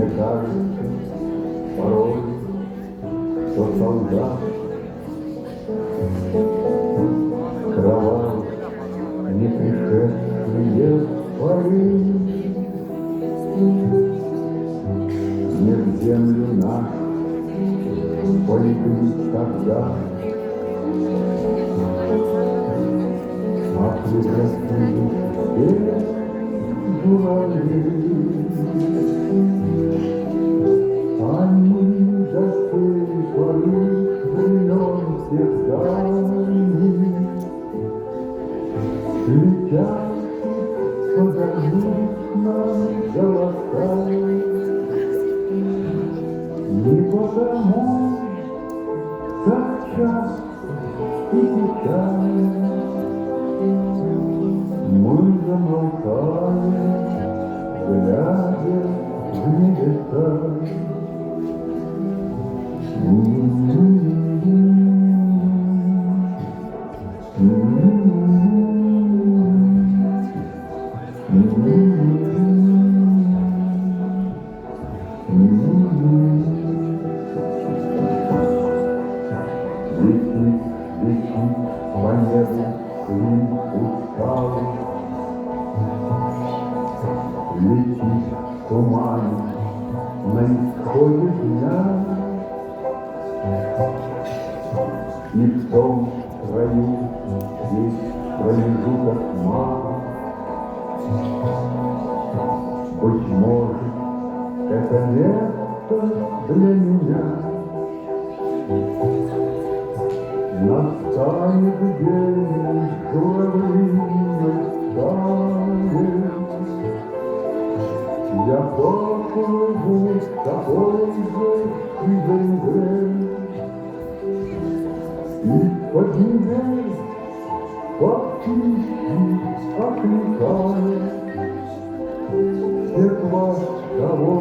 Мне кажется порой, что солдат кровавых не пришедшие поры не в землю нашу полегли тогда, а превратились без журавли. Они до сей поры времен всех дальних летят подождут нам голоса. Не потому, как часто и печально мы замолкали, глядя в небеса. Летит по небу клин усталый, летит туман на исходе дня, и в том краю есть промежуток мало. Быть может, это место для меня. Настанет день журавлиной стаи, я поплыву с тобой же и земле, и поднимет под птички окликая всех вас, кого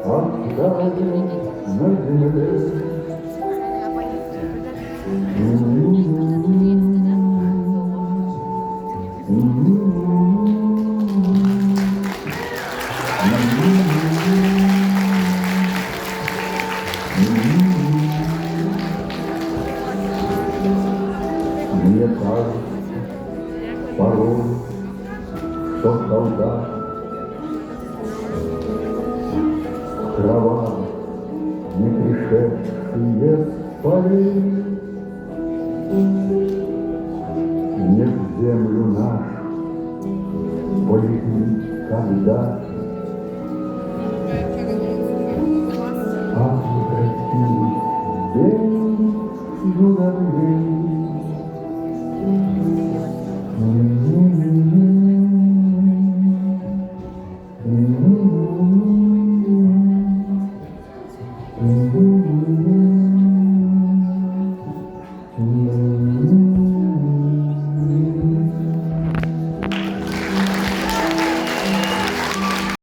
оставим на земле. Мне кажется порой, что солдат кровавых не пришедшие с полей не в землю нашу полегли когда, а превратились в журавлей. Mm-hmm.